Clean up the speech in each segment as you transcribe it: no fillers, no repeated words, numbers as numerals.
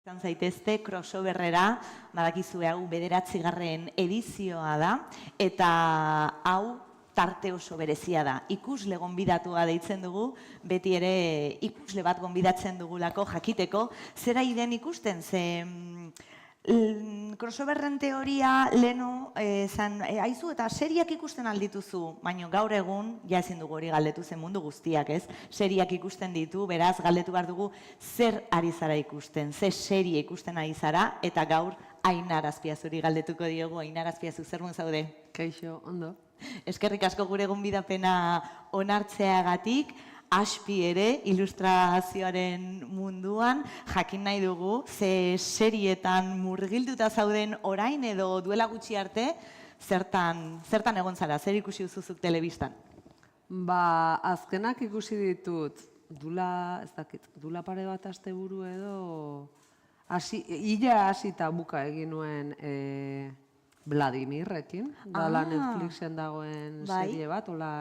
Izan zaitezte crossoverrera, badakizue hau 9. edizioa da, eta hau tarte oso berezia da. Ikusle gonbidatua deitzen dugu, beti ere ikusle bat gonbidatzen dugulako jakiteko, zera iden ikusten, ze crossoverren teoria leno aizu eta seriak ikusten aldituzu, baina gaur egun, ja ezin dugu hori galdetu zen mundu guztiak, ez? Seriak ikusten ditu, beraz, galdetu behar dugu zer ari zara ikusten, ze serie ikusten ari zara, eta gaur Ainar Azpiazuri galdetuko diogu. Ainar Azpiazu, zer mun zaude? Kaixo, ondo. Eskerrik asko gure gonbidapena onartzeagatik, Aspi ere, ilustrazioaren munduan, jakin nahi dugu, ze serietan murgilduta zauden orain edo duela gutxi arte, zertan egon zara, zer ikusi duzuzuk telebistan? Ba, azkenak ikusi ditut, dula pare bat asteburu edo, ila hasi eta buka egin nuen Vladimirrekin, dala Netflixen dagoen serie bat, hola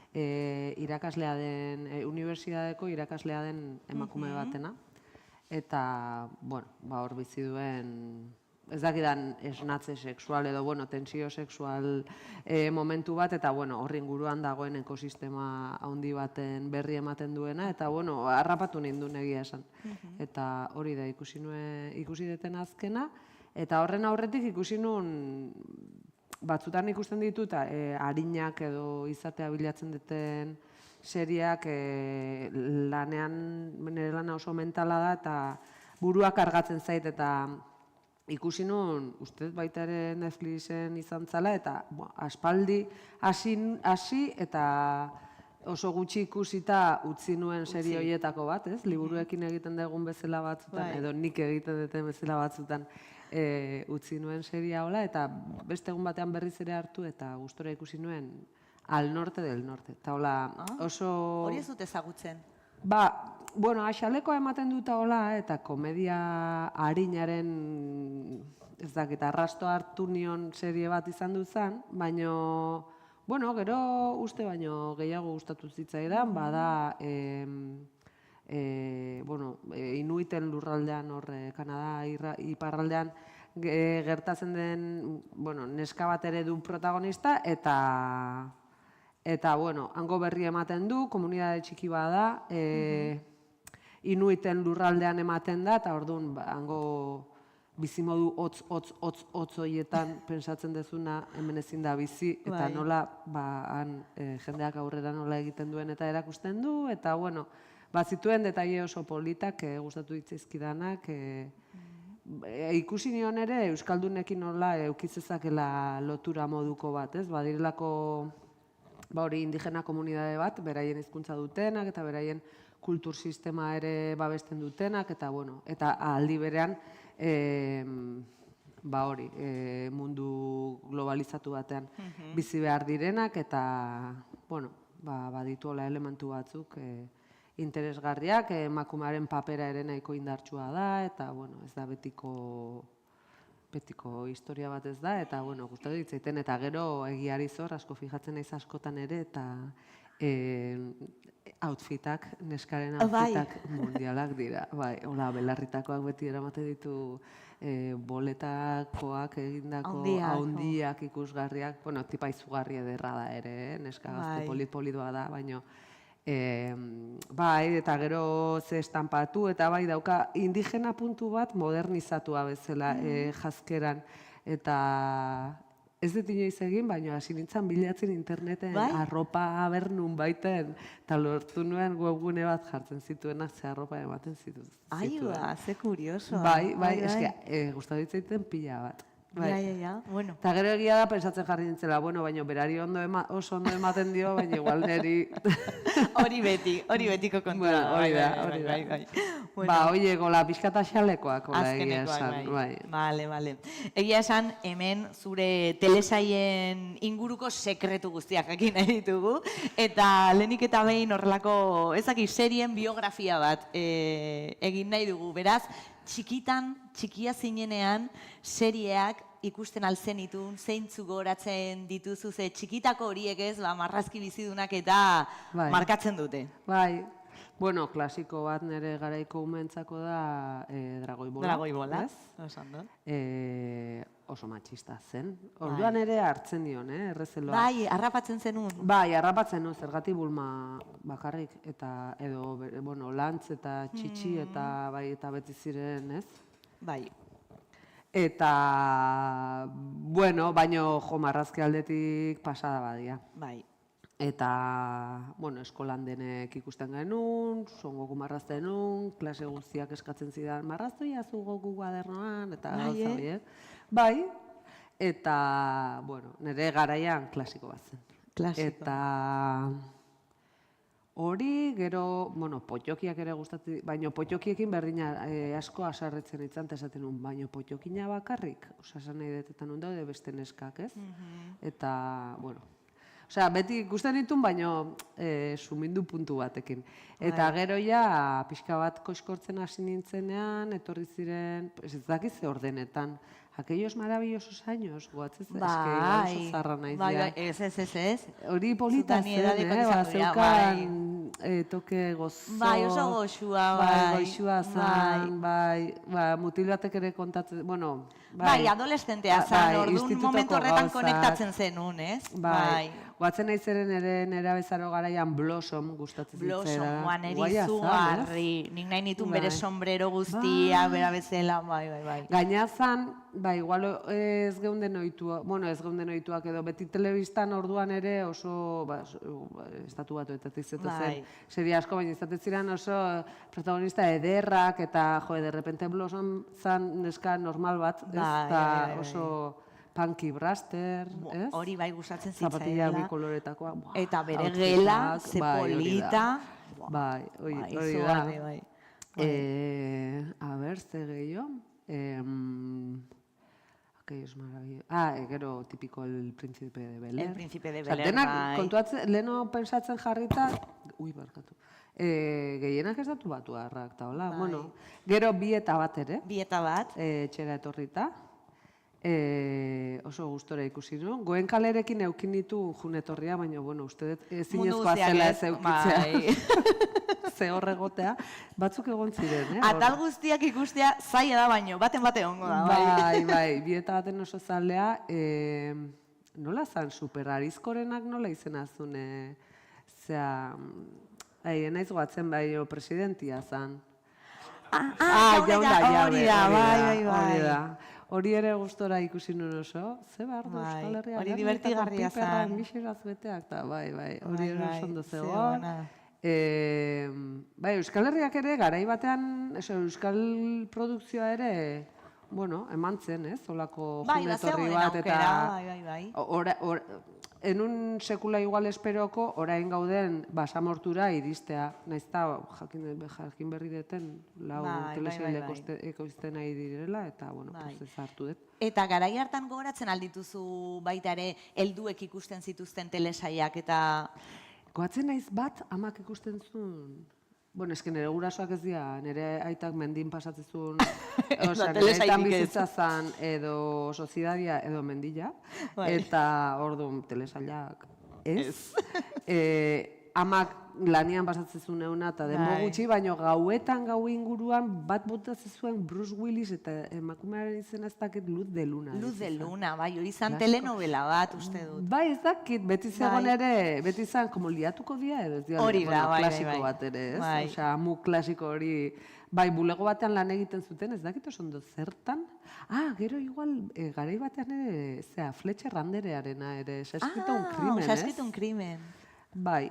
irakaslea den, unibertsitateko irakaslea den emakume batena. Eta, bueno, hor bizi duen, ez dakidan esnatze sexual edo, tensio sexual momentu bat, eta horri inguruan dagoen ekosistema handi baten berri ematen duena, eta, harrapatu ninduen egia esan. Eta hori da ikusi deten azkena, eta horren aurretik ikusi nuen, batzutan ikusten ditut, harinak edo izatea bilatzen duten seriak lanean, nire lana oso mentala da, eta buruak kargatzen zait, eta ikusi nuen, uste baita ere Netflixen izan zala, eta aspaldi hasi eta oso gutxi ikusita utzi nuen serie horietako bat, ez? Liburuekin egiten dugun bezala batzutan, edo nik egiten duten bezala batzutan utzi nuen seria hola, eta beste egun batean berriz ere hartu, eta gustora ikusi nuen Al Norte del Norte. Eta hola oso... Hori ez dut ezagutzen? Ba, axalekoa ematen duta hola, eta komedia harinaren, ez dakit, arrasto hartu nion serie bat izan duzan, baina, gero uste baino gehiago gustatu zitzaidan, bada, Inuiten lurraldean, Kanada iparraldean gertatzen den, neska bat ere du protagonista, eta, hango berri ematen du, komunitate txiki bada, Inuiten lurraldean ematen da, eta orduan, hango bizimodu hotz horietan pensatzen dezuna hemen ezin da bizi, eta nola, jendeak aurrera nola egiten duen eta erakusten du, eta, zituen detaile oso politak gustatu ditzaizkidanak, ikusi nion ere Euskaldunekin nola eukizezakela lotura moduko bat, ez? Badirelako hori indigena komunitate bat, beraien hizkuntza dutenak eta beraien kultur sistema ere babesten dutenak, eta aldi berean mundu globalizatu batean bizi behar direnak, eta badituela elementu batzuk interesgarriak, emakumearen papera ere nahiko indartsua da, eta ez da betiko historia bat ez da, eta gustatu ditzaiten, eta gero egiari zor, asko fijatzen naiz askotan ere, eta outfitak, neskaren outfitak mundialak dira. Hola, belarritakoak beti eramate ditu boletakoak egindako haundiak ikusgarriak, tipa izugarri ederra da ere, neska gazte polit-politoa da, baina eta gero ze estampatu, eta dauka indigena puntu bat modernizatua bezala jazkeran, eta ez dut inoiz egin, baina hasi nintzen bilatzen interneten arropa abernun baiten, eta lortu nuen webgune bat jartzen zituenak ze arropa ematen zituen. Aiba, ze kurioso. Gustatu ditzaiten pila bat. Bueno. Eta gero egia da, pensatzen jarri nintzela, baina berari oso ondo ematen dio, baina igual neri... Hori betiko kontua. Hori da. Oie, gola, pixkata xalekoak, egia esan. Bale. Egia esan, hemen zure telesaien inguruko sekretu guztiak jakin nahi ditugu, eta lehenik eta behin horrelako, serien biografia bat egin nahi dugu. Beraz, txikia zinenean, serieak ikusten alzenitun, zeintzu goratzen dituzu, ze txikitako horiek ez, marrazki bizidunak eta markatzen dute. Bueno, klasiko bat nire garaiko umentzako da Dragoibola. Dragoibola, osan do. Oso matxista zen. Orduan ere hartzen dion, errezeloa. Bai, harrapatzen zenun. Bai, harrapatzen nuen, zergatik bulma bakarrik, eta edo, bueno, lantz eta txitsi eta bai, eta beti ziren, ez? Bai. Eta, bueno, baino jo marrazki aldetik pasada badia. Bai. Eta, bueno, eskolan denek ikusten genuen, songoku marrazten genuen, klase guztiak eskatzen zidan, marraztu iazu goku kuadernoan, eta gauza horiek. Bai, eta, bueno, nire garaian klasiko bat zen. Klasiko. Eta hori, gero, bueno, potxokiak ere gustatzen, baina potxokiekin berdina asko asarretzen itzan, esaten nuen, baina potxokina bakarrik, osasan nahi detetan nuen daude beste neskak, ez? Eta, bueno, osea, beti ikusten ditun, baina sumindu puntu batekin. Eta gero ja, pixka bat koiskortzen hasi nintzenean, etorri ziren, ez dakiz ze ordenetan, aquellos maravillosos años, guatzez, eske oso zarra naiz ja. Bai, ez. Hori polita zen, zeukan toke gozo. Bai, oso goxua, bai. Goxua zen, bai, mutil batek ere kontatzen, bueno, bai, adolescentea zen, orduan momentu horretan konektatzen zenun, ez? Bai. Guatzen nahi zeren ere nera bezaro garaian Blossom gustatzen zitzera. Blossom, guan erizugarri, nik nahi nitun bere sombrero guztia, bera bezala, bai. Gainazan, bai, igual ez geunden ohitua, bueno, ez geunden ohituak edo beti telebistan orduan ere oso, estatu batuetatik zetozen, serie asko, baina izaten ziren oso protagonista ederrak, eta jo, de repente Blossom zan neska normal bat, eta oso Punky Braster, ez? Hori bai gustatzen zitzaela. Zapatilla bi koloretakoa. Eta bere gela, ze polita. Bai, hori da. A ber, ze gehiago. Aquellos maravillosos. Gero tipiko el príncipe de Bel Air. El príncipe de Bel Air, bai. Kontuatzen, leheno pensatzen jarrita, barkatu. Gehienak ez datu batu harrak, eta hola. Bueno, gero bi eta bat ere. Bi eta bat. Etxera etorrita. Oso gustora ikusi nuen. Goen kalerekin eukin ditu junetorria, baina, bueno, uste zinezkoa zela ez eukitzea. Ze horregotea. Batzuk egon ziren, Atal guztiak ikustea zaila da baino, baten ongo da. Bai, bi eta baten oso zalea. Nola zan, superarizkorenak nola izena zune? Zea, naiz goatzen baino presidentia zan. Hori da. Hori ere gustora ikusi nuen oso, ze behar du Euskal Herria. Hori divertigarria zen. Mixeraz beteak, eta bai, hori ere oso ondo zegoen. Bai, Euskal Herriak ere, garai batean, Euskal produkzioa ere, bueno, eman zen, ez? Olako junetorri bat, eta enun sekula igual esperoko, orain gauden basamortura iristea. Naizta, jakin berri deten, lau telesaileko ekoizten nahi direla, eta, bueno, ez hartu dut. Eta garai hartan gogoratzen aldituzu baita ere, helduek ikusten zituzten telesaiak, eta... Goatzen naiz bat, amak ikusten zuen... Bueno, eske nire gurasoak ez dira, nire aitak mendin pasatzen zuen, nire aitan bizitza zan edo sozidadia edo mendila, eta orduan telesailak ez. Amak lanian pasatzen zuen euna eta denbo gutxi, baina gauetan gau inguruan bat botatzen zuen Bruce Willis eta emakumearen izena ez dakit Luz de Luna. Luz de Luna, bai, hori izan telenovela bat, uste dut. Bai, ez dakit, beti zegoen ere, beti izan, como liatuko dia edo ez dira, klasiko bat ere, ez? Osea, mu klasiko hori, bai, bulego batean lan egiten zuten, ez dakit oso ondo zertan. Gero igual, garai batean ere, zera, Fletcher Randerearena ere, Saskito un krimen, ez? Saskito un krimen. Bai.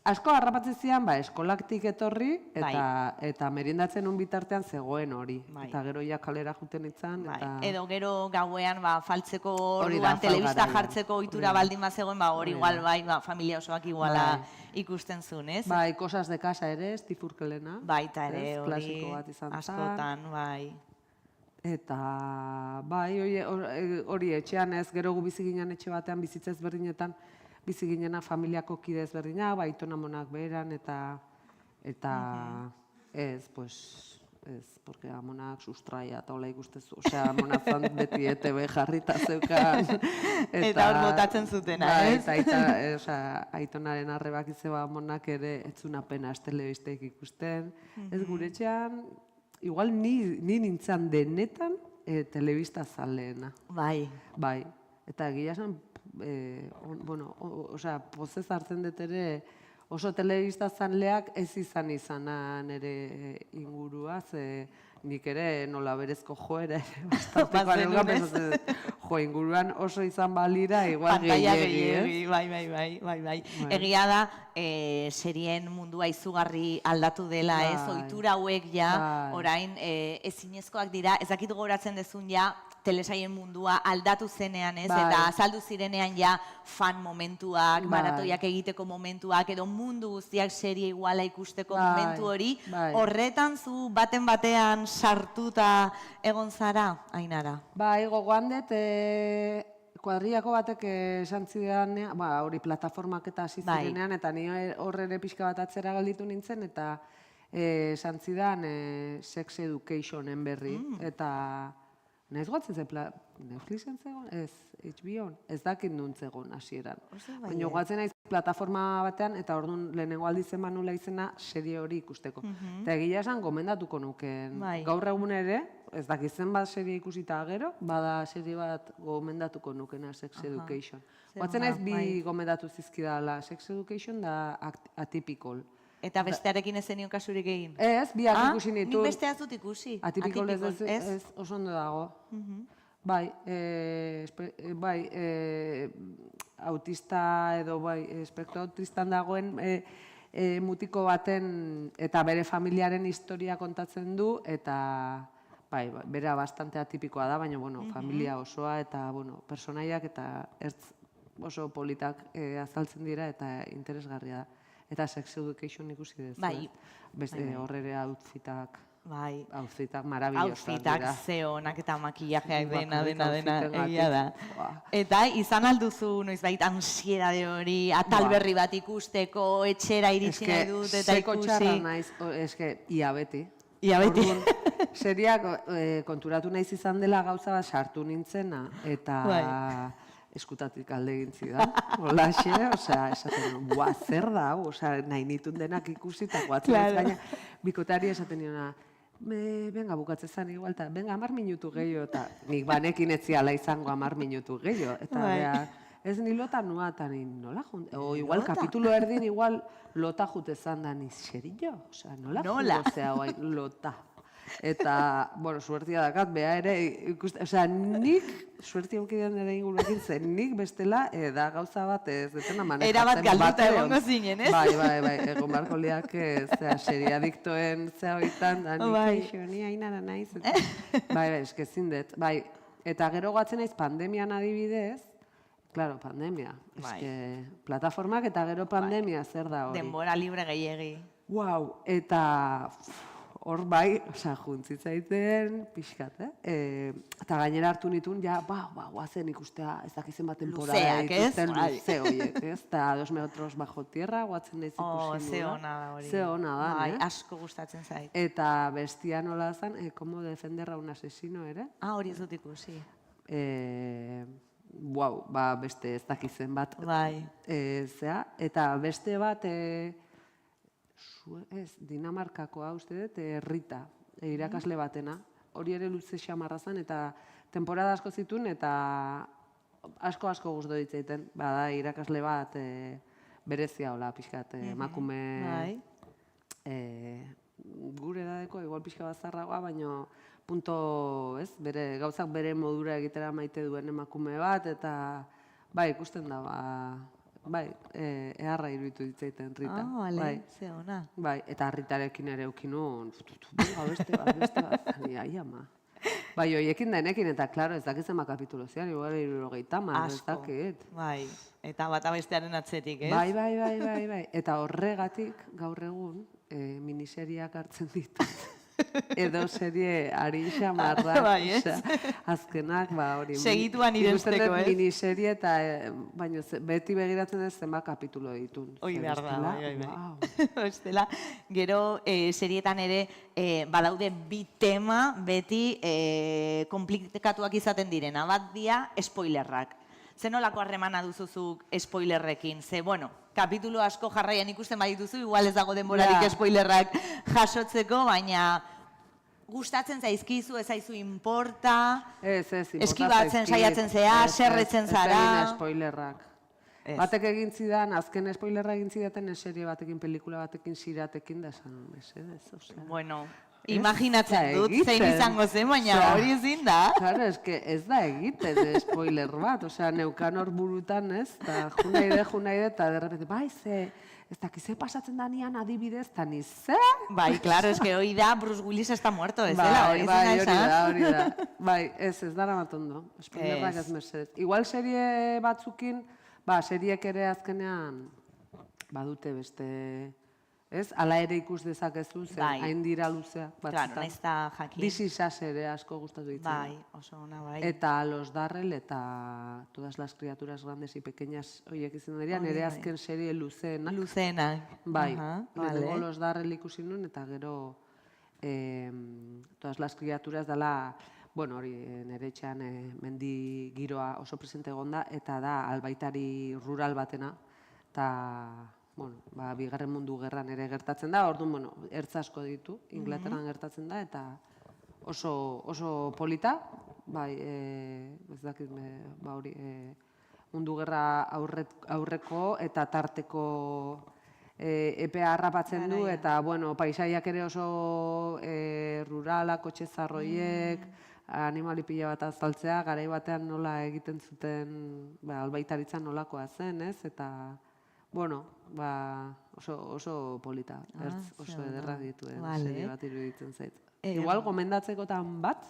Asko harrapatzen zian, eskolaktik etorri, eta meriendatzen un bitartean zegoen hori. Eta gero ja kalera juten itzan. Edo gero gauean faltzeko orduan telebista jartzeko ohitura baldin bat zegoen, hori igual, familia osoak iguala ikusten zuen, ez? Bai, Cosas de Casa ere, Steve Urkelena. Baita ere, klasiko bat izan askotan, bai. Eta, bai, hori etxean ez, gero gu bizi ginen etxe batean bizitzez berdinetan, bizi ginena familiako kidez berdina, aitona monak beheran, eta ez, pues, ez, porque amonak sustraia eta hola ikustezu, osea, amonak zan beti ETV jarrita zeukan. Eta hor botatzen zutena, ez? Eta aitonaren arrebak izeba amonak ere etzuna pena telebisteik ikusten. Ez gure etxean, igual ni nintzen denetan telebista zaleena. Bai. Bai, eta egia esan, pozez hartzen dut ere, oso telebista zanleak ez izana nire ingurua, ze nik ere nola berezko joera ere bastantekoan elgapen, jo inguruan oso izan balira, igual gehiegi, bai. Egia da, serien mundua izugarri aldatu dela, ez, ohitura hauek ja, orain ezinezkoak dira, ez dakit gogoratzen dezun ja, telesaien mundua aldatu zenean, ez, eta azaldu zirenean ja fan momentuak, maratoiak egiteko momentuak, edo mundu guztiak serie iguala ikusteko momentu hori, horretan zu batean sartuta egon zara, Ainara? Bai, gogoan dut, kuadriako batek esan zidean, hori plataformak eta hasi zirenean, eta ni horre pixka bat atzera galditu nintzen, eta esan zidan Sex Educationen berri, eta nahiz goatzen zen, Netflixen zegoen? Ez, HBO-n, ez dakit nun zegoen hasieran. Baina goatzen naiz plataforma batean, eta orduan lehenengo aldizen manula izena serie hori ikusteko. Eta egia esan gomendatuko nuken. Gaur egun ere, ez dakitzen bat serie ikusita gero, bada serie bat gomendatuko nukena Sex Education. Goatzen naiz bi gomendatu zizkidala, Sex Education da Atypical. Eta bestearekin ez zenion kasurik egin? Ez, biak ikusi nitu. Nik beste dut ikusi. Atypical ez, oso ondo dago. Bai, autista edo espektro autistan dagoen mutiko baten eta bere familiaren historia kontatzen du, eta bera bastante atipikoa da, baina familia osoa eta personaiak eta ertz oso politak azaltzen dira eta interesgarria da. Eta Sex Education ikusi dezu, beste horrere outfitak marabillosak dira. Outfitak, zeonak eta makillajeak dena, egia da. Eta izan alduzu noizbait ansiedade hori, atal berri bat ikusteko, etxera iritsi nahi dut eta ikusi. Seko txarra naiz, ia beti. Ia beti. Seriak konturatu naiz izan dela gauza bat sartu nintzena, eta eskutatik alde egin zidan. Holaxe, esaten nuen, zer da, nahi nitun denak ikusi, eta guatzen ez gaina, bikotari esaten niona, venga, bukatzen zan igual, eta venga, 10 minutu gehiago, eta nik banekin etziala izango 10 minutu gehiago, eta ez ni lota nua, eta nola jun, o igual kapitulo erdin, igual lota jute zan da, ni serio, nola jun zea guain lota. Eta, suertia dakat, beha ere, nik, suertia onkidean ere inguruekin zen, nik bestela, da gauza bat ez detena manejatzen. Era bat galduta egongo zinen, ez? Bai, egon barko liak, seria diktoen zea horietan, da nik eixo, ni Ainara naiz. Bai, eskezin dut. Bai, eta gero gatzen naiz pandemian adibidez, claro, pandemia. Plataformak eta gero pandemia zer da hori. Denbora libre gehiegi. Wow, eta hor bai, juntzitzaiten pixkat, eta gainera hartu nituen, guazen ikustea, ez dakizen bat temporada dituzten luze horiek, ez? Eta 2 metros bajo tierra, guatzen nahiz ikusi ze ona da hori. Ze ona da, Bai, asko gustatzen zait. Eta bestia nola zan, como defender a un asesino ere. Hori ez dut ikusi. Beste ez dakizen bat. Bai. Eta beste bat, Dinamarkakoa, uste dut, Rita, irakasle batena. Hori ere luze xamarra zen, eta temporada asko zituen, eta asko guztu ditzaiten. Bada, irakasle bat berezia hola, pixkat, emakume gure edadeko, igual pixka bat zarragoa, baina bere gauzak bere modura egitera maite duen emakume bat, eta ikusten da, eharra iruditu ditzaiten Rita. Bale, ze ona. Eta Ritarekin ere eukinun, beste bat, ai ama. Horiekin denekin, eta klaro, ez dakitzen kapitulo zian, igual 70, ez dakit. Bai, eta bata bestearen atzetik, ez? Bai. Eta horregatik, gaur egun, miniseriak hartzen ditut. edo serie arin xamarra, Bai, ez? azkenak, hori. Segituan irenzteko, ez? Miniserie eta, baina beti begiratzen ez zenba kapitulo ditu. Hoi behar da, bai. Wow. Bestela, gero serietan ere badaude bi tema beti komplikatuak izaten direna. Bat dia, spoilerrak. Zenolako harremana duzuzuk spoilerrekin? Ze, bueno, kapitulo asko jarraian ikusten badituzu, igual ez dago denborarik spoilerrak jasotzeko, baina gustatzen zaizkizu, ez zaizu importa, eskibatzen saiatzen zea, serretzen zara. Ez spoilerrak. Batek egin zidan, azken spoilerra egin zidaten serie batekin, pelikula batekin, siratekin, da esan, ez. Bueno, imaginatzen dut, zein izango zen, baina hori ezin da. Claro, ez da egiten spoiler bat, neukan hor burutan, ez, eta junaide, eta derrepente, bai, ez dakize pasatzen da nian adibidez, eta nize? Bai, claro, hori da, Bruce Willis está muerto, ez dela, hori hori da. Bai, ez dara bat ondo, spoilerrak ez mesedez. Igual serie batzukin, seriek ere azkenean badute beste... Ez, ala ere ikus dezakezu, zen hain dira luzea. Claro, nahiz da jakin. This Is Us ere asko gustatu ditzen. Bai, oso ona, bai. Eta Los Darrell eta Todas las criaturas grandes y pequeñas horiek izan dira, nire azken serie luzeena. Luzeena. Bai, lehenengo Los Darrell ikusi nuen, eta gero Todas las criaturas dela, bueno, hori nire etxean mendi giroa oso presente egonda, eta da albaitari rural batena, eta... Bueno, Bigarren Mundu Gerran ere gertatzen da, orduan, ertz asko ditu, Inglaterran gertatzen da, eta oso polita, bai, ez dakit, hori, Mundu Gerra aurreko eta tarteko epea harrapatzen du, eta, bueno, paisaiak ere oso ruralak, kotxe zarroiek, animali pila bat azaltzea, garai batean nola egiten zuten, albaitaritzan nolakoa zen, ez, eta... Bueno, oso polita, oso ederra dituen serie bat iruditzen zait. Igual gomendatzekotan bat?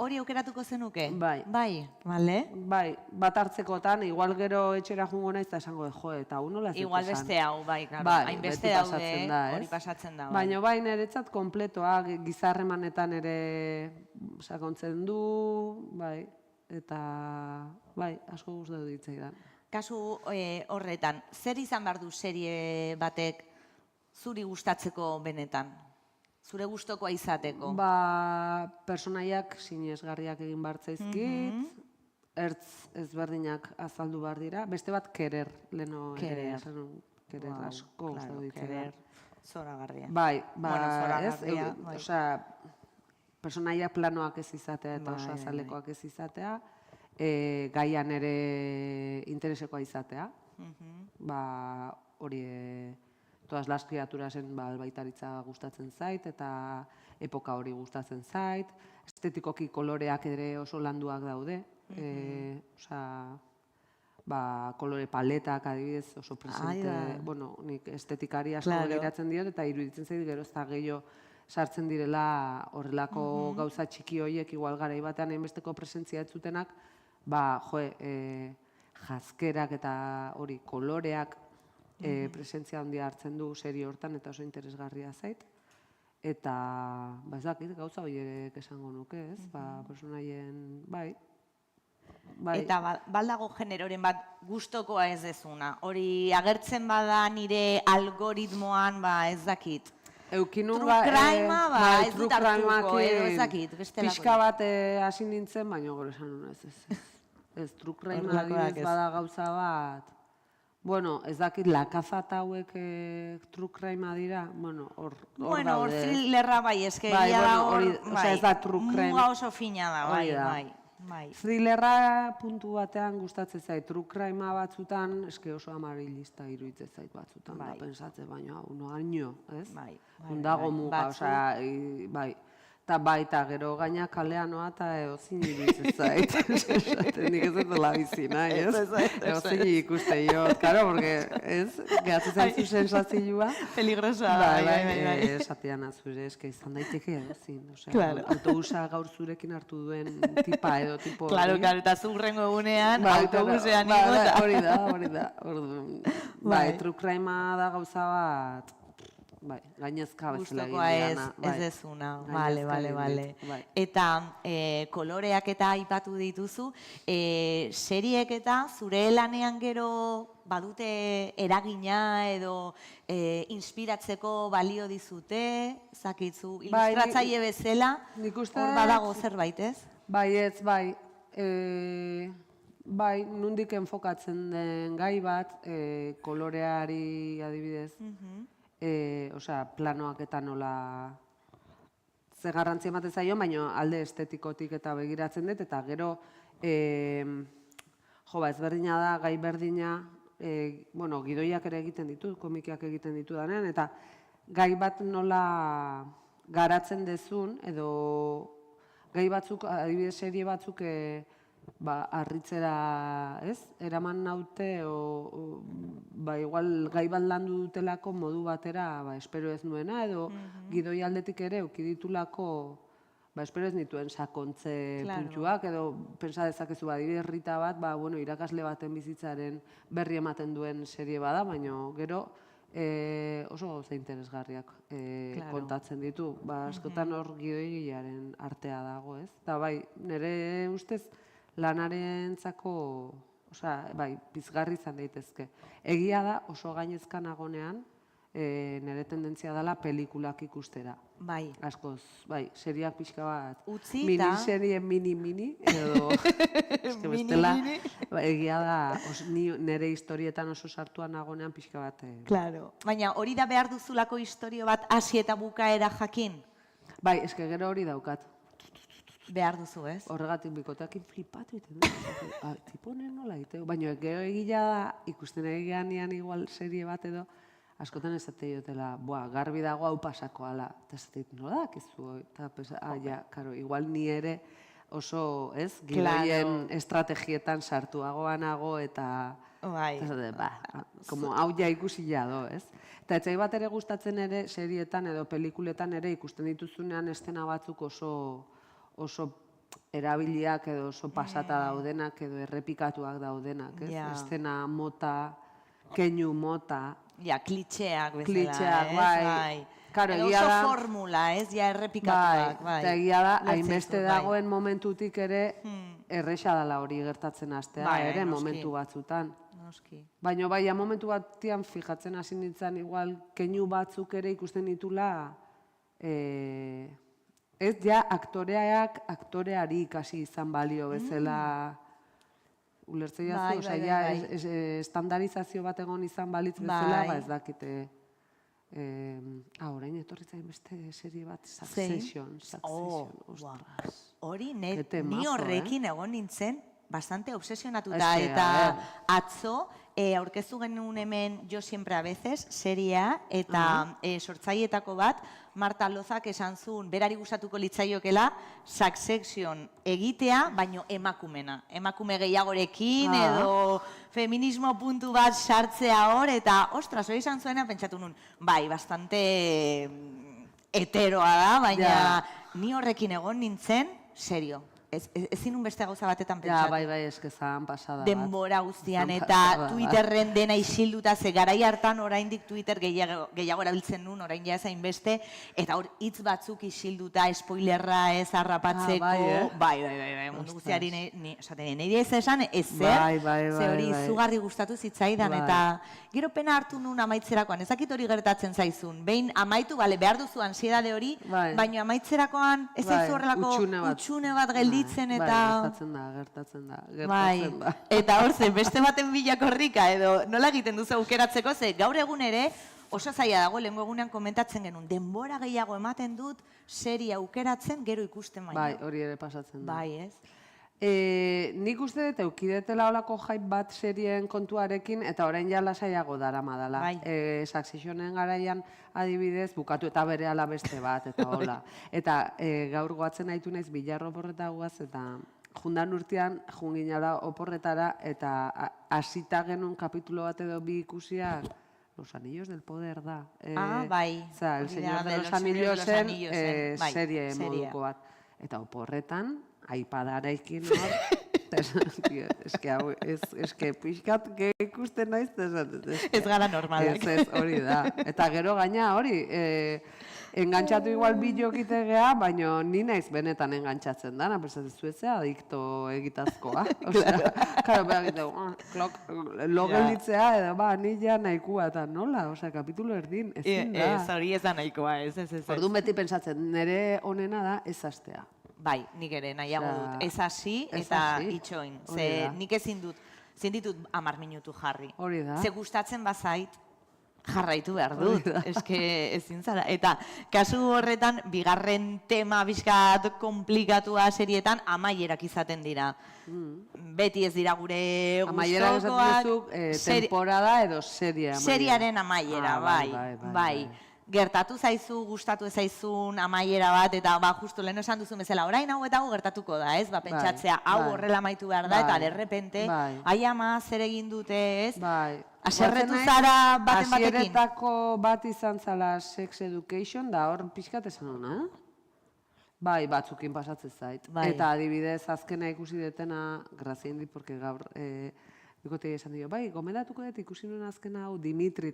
Hori aukeratuko zenuke? Bai. Bai, bale? Bai, bat hartzekotan, igual gero etxera jungo naiz eta esango jo, eta hau nola ez dut esan. Igual beste hau, bai, claro. Bai, beti pasatzen da, hori pasatzen da. Baina bai, niretzat kompletoa, gizarremanetan ere sakontzen du, bai, eta bai, asko gustatu ditzaidan. Kasu horretan, zer izan behar du serie batek zuri gustatzeko benetan? Zure gustokoa izateko? Personaiak sinesgarriak egin behar zaizkit, ertz ezberdinak azaldu behar dira, beste bat kerer, leheno kerer asko gustatu ditzea. Kerer, zoragarria. Bai, ez, personaiak planoak ez izatea eta oso azalekoak ez izatea, gaian ere interesekoa izatea, hori Todas las criaturasen albaitaritza gustatzen zait, eta epoka hori gustatzen zait, estetikoki koloreak ere oso landuak daude, kolore paletak adibidez oso presente, bueno, nik estetikari asko begiratzen diot, eta iruditzen zait gero ez da gehiago sartzen direla horrelako gauza txiki horiek, igual garai batean hainbesteko presentzia ez zutenak, jazkerak eta hori koloreak presentzia handia hartzen du serie hortan eta oso interesgarria zait. Eta, ez dakit, gauza horiek esango nuke, ez? Personaien, bai. Eta baldago generoren bat gustokoa ez dezuna. Hori agertzen bada nire algoritmoan, ez dakit. True crime-a, ez dut hartuko, edo ez dakit. Pixka bat hasi nintzen, baina gero esan nuen ez. Ez, true crime-a adibidez bada gauza bat. Bueno, ez dakit, lakazat hauek true crime-a dira, bueno, hor daude. Bueno, hor thrillerra bai, eske egia da hor, ez da true crime. Muga oso fina da, bai. Thrillerra puntu batean gustatzen zait, true crime-a batzutan, eske oso amarilista iruditzen zait batzutan, da pensatze, baina hau, noaino, ez? Bai. Undago muga, osea, bai. Eta baita, gero gaina kalean noa eta eozin iruditzen zait. Nik ez dut labizi, nahi, ez? Eozin ikuste jo, karo, porque, ez? Gehatzen zaizu sensazioa. Peligrosa, bai. Esatean azure, eske izan daiteke eozin. Autobusa gaur zurekin hartu duen tipa edo tipo hori. Claro, eta zurrengo egunean, autobusean niko. Hori da. Bai, true crime-a da gauza bat. bai, gainezka bezala egin Gustokoa diana. ez dezuna, Gainezka bale. egin dit, bai. Eta koloreak eta aipatu dituzu, seriek eta zure lanean gero badute eragina edo inspiratzeko balio dizute, zakitzu, ilustratzaile bezala, hor badago zerbait, ez? Bai, ez, bai. Bai, nondik enfokatzen den gai bat, koloreari adibidez, osea, planoak eta nola ze garrantzia ematen zaio, baina alde estetikotik eta begiratzen dut, eta gero, ezberdina da, gai berdina, gidoiak ere egiten ditut, komikiak egiten ditudanean, eta gai bat nola garatzen dezun, edo gai batzuk, adibidez serie batzuk, harritzera, ez? Eraman naute, igual gai bat landu dutelako modu batera, espero ez nuena, edo gidoi aldetik ere ukiditulako, espero ez nituen sakontze puntuak, edo pensa dezakezu adibidez Rita bat, irakasle baten bizitzaren berri ematen duen serie bada, baina gero oso gauza interesgarriak kontatzen ditu. Askotan hor gidoigilearen artea dago, ez? Eta bai, nire ustez lanarentzako, pizgarri izan daitezke. Egia da, oso gainezka nagonean, nire tendentzia dela pelikulak ikustera. Bai. Askoz, seriak pixka bat. Utzi eta... Miniserie mini, edo... bestela, egia da, nire historietan oso sartuan nagonean pixka bat. Claro. Baina hori da behar duzulako historio bat hasi eta bukaera jakin? Bai, eske gero hori daukat. Behar duzu, ez? Horregatik bikotakin flipatu iten, tipo honen nola egiteko. Baina gero egila da, ikusten egian nian igual serie bat edo, askotan ez zate jotela, garbi dago hau pasako ala. Eta ez zate nola dakizu, eta igual ni ere oso, ez, gidoien estrategietan sartuagoanago eta... hau ja ikusi jado, ez? Eta etzai bat ere gustatzen ere serietan edo pelikuletan ere ikusten dituzunean estena batzuk oso erabiliak edo oso pasata daudenak edo errepikatuak daudenak, ez? Estena mota, keinu mota. Ja, klitxeak bezala, klitxeak, bai. Edo oso formula, ez? Ja, errepikatuak, bai. Eta egia da, hainbeste dagoen momentutik ere erresa dela hori gertatzen hastea, ere momentu batzutan. Baina bai, momentu batian fijatzen hasi nintzen, igual, keinu batzuk ere ikusten ditula, ez ja aktoreak aktoreari ikasi izan balio bezala ulertzei jazu, osea, estandarizazio bat egon izan balitz bezala, ez dakite, orain etorri zain beste serie bat, Succession, ostras. Hori, ni horrekin egon nintzen, bastante obsesionatuta, eta atzo, aurkeztu genuen hemen Jo siempre a veces, seria, eta sortzailetako bat, Marta Lozak esan zuen, berari gustatuko litzaiokela, Succession egitea, baino emakumena. Emakume gehiagorekin, edo feminismo puntu bat sartzea hor, eta, ostras, hori izan zuena, pentsatu nun, bai, bastante heteroa da, baina ni horrekin egon nintzen, serio. Ezin beste gauza batetan pentsatu. Bai, eskezan pasada bat. Denbora guztian eta Twitterren dena isilduta, ze garai hartan oraindik Twitter gehiago erabiltzen nun, orain ja zain beste, eta hor hitz batzuk isilduta, spoilerra ez harrapatzeko, bai, mundu guztiari nire ez esan, ezer, ze hori izugarri gustatu zitzaidan, eta gero pena hartu nun amaitzerakoan, ezakit hori gertatzen zaizun, behin amaitu, behar duzu ansiedade hori, baina amaitzerakoan ez zaizu horrelako utxune bat geldi eta... Gertatzen da. Eta hor zen, beste baten bilakorrika edo nola egiten duzu aukeratzeko, ze gaur egun ere oso zaila dago, lehenko egunean komentatzen genuen, denbora gehiago ematen dut serie aukeratzen gero ikusten baino. Bai, hori ere pasatzen da. Bai, ez? Nik uste dut eukidetela olako hype bat serien kontuarekin eta orain ja lasaiago darama dela. Successionen garaian adibidez bukatu eta berehala beste bat eta hola. Eta gaur goatzen haitu naiz Bilarro oporreta guaz eta jundan urtean junginala oporretara eta hasita genuen kapitulo bat edo bi ikusiak Los Anillos del Poder da. Bai. El Señor de los Anillosen serie moduko bat. Eta oporretan iPadarekin hor, eske pixkat ikusten naiz, Ez gara normalak. Ez, hori da. Eta gero gaina hori, engantxatu igual bilokite gea, baina ni naiz benetan engantxatzen dana, pensatzen zuetzea adikto egitazkoa. Claro, behar egiteko, logelitzea edo ni ja nahikoa eta nola, kapitulo erdin, ezin da. Ez, hori ez da nahikoa, ez. Orduan beti pentsatzen, nire onena da ez hastea. Bai, nik ere nahiago dut. Ez hasi eta itxoin. Ze nik ezin ditut 10 minutu jarri. Hori da. Ze gustatzen bazait, jarraitu behar dut. Eske ezin zara. Eta kasu horretan, bigarren tema bizkat komplikatua serietan, amaierak izaten dira. Beti ez dira gure gustokoak. Amaierak esaten duzuk, temporada edo serie amaiera. Seriaren amaiera, bai. Gertatu zaizu, gustatu ezaizun amaiera bat, eta justu lehen esan duzu bezala, orain hau eta hau gertatuko da, ez? Pentsatzea, hau horrela amaitu behar da, eta derrepente, ai ama, zer egin dute, ez? Aserretu zara baten batekin. Hasieretako bat izan zala Sex Education, da hor pixkat esan hona, Bai, batzukin pasatzen zait. Eta adibidez, azkena ikusi detena, grazien dit, porque gaur... Bikote esan dio, bai, gomendatuko dut ikusi nuen azken hau Dimitri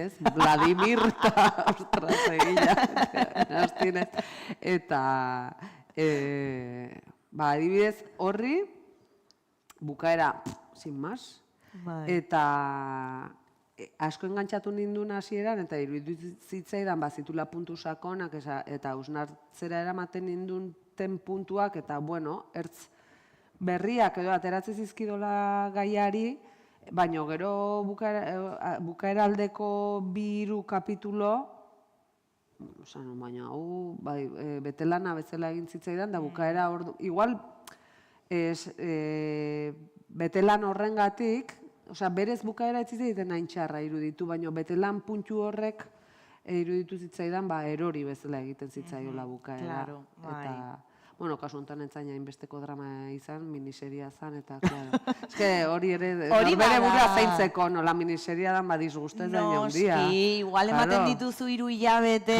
ez, Vladimir eta, ostras, egila, nastinez. Eta, adibidez, horri, bukaera, sin más, eta asko engantxatu nindun hasieran, eta iruditu zitzaidan, zitula puntu sakonak, eta hausnartzera eramaten ninduten puntuak, eta, bueno, ertz, berriak edo ateratzen zizkidola gaiari, baina gero bukaera aldeko 2 kapitulo, baina betelana bezala egin zitzaidan, da bukaera ordu, igual betelan horrengatik, berez bukaera ez zitzaiten hain txarra iruditu, baina betelan puntu horrek iruditu zitzaidan, erori bezala egiten zitzaiola bukaera. Eta... Bueno, kasu honetan entzaina inbesteko drama izan, miniseria zan, eta, claro. Ez que hori ere, bere burua zaintzeko, nola miniseria dan badizguztu ez da inaundia. Noski, igual ematen dituzu 3 hilabete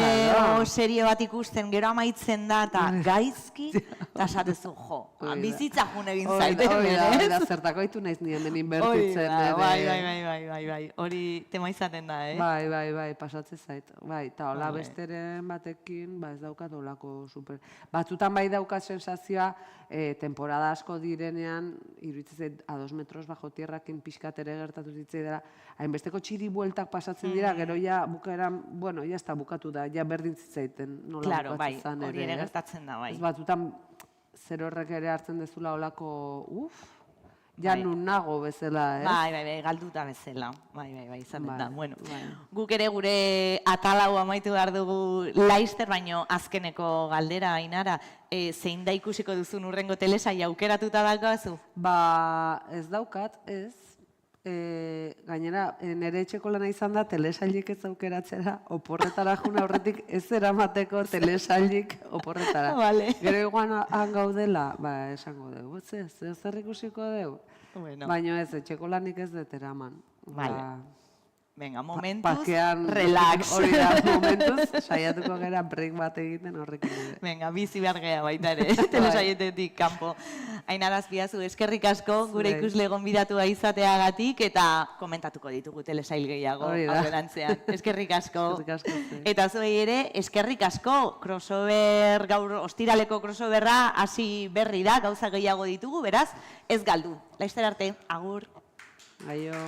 o serie bat ikusten, gero amaitzen da, eta gaizki, eta esatezu, bizitza jun egin zaiten. Hori da, zertako ditu naiz ni hemen inbertitzen. Bai, hori tema izaten da, Bai, pasatzen zait. Bai, eta hola besteren batekin, ez daukat olako super... Batzutan bai daukat sensazioa, temporada asko direnean, iruditzen zait, a 2 metros bajo tierrakin pixkat ere gertatu zitzai dara, hainbesteko txiri bueltak pasatzen dira, gero ja bukaeran, bueno, ja ez da bukatu da, ja berdin zitzaiten nola bukatzen zan ere. Hori ere gertatzen da, bai. Ez batzutan, zer horrek ere hartzen dezula olako, ja nun nago bezala, ez? Bai, galduta bezala. Bai, izaten da. Bueno, guk ere gure atalau amaitu behar dugu Laster, baino azkeneko galdera, Ainara, zein da ikusiko duzun urrengo telesaia aukeratuta daukazu? Ez daukat, ez. Gainera, nire etxeko lana izan da telesailik ez aukeratzera, oporretara juna horretik ez eramateko telesailik oporretara. Gero iguan gaudela, esango dugu, zer ikusiko dugu? Baina ez, etxeko lanik ez dut eraman. Venga, momentuz, relax. Hori da, momentuz, saiatuko gara break bat egiten horrekin. Venga, bizi behar geha baita ere, telesaietetik kanpo. Ainara Azpiazu, eskerrik asko, gure ikusle gonbidatua izateagatik, eta komentatuko ditugu telesail gehiago aurrerantzean. Eskerrik asko. Eta zuei ere, eskerrik asko, crossover, gaur ostiraleko crossoverra hasi berri da, gauza gehiago ditugu, beraz, ez galdu. Laster arte, agur. Aio.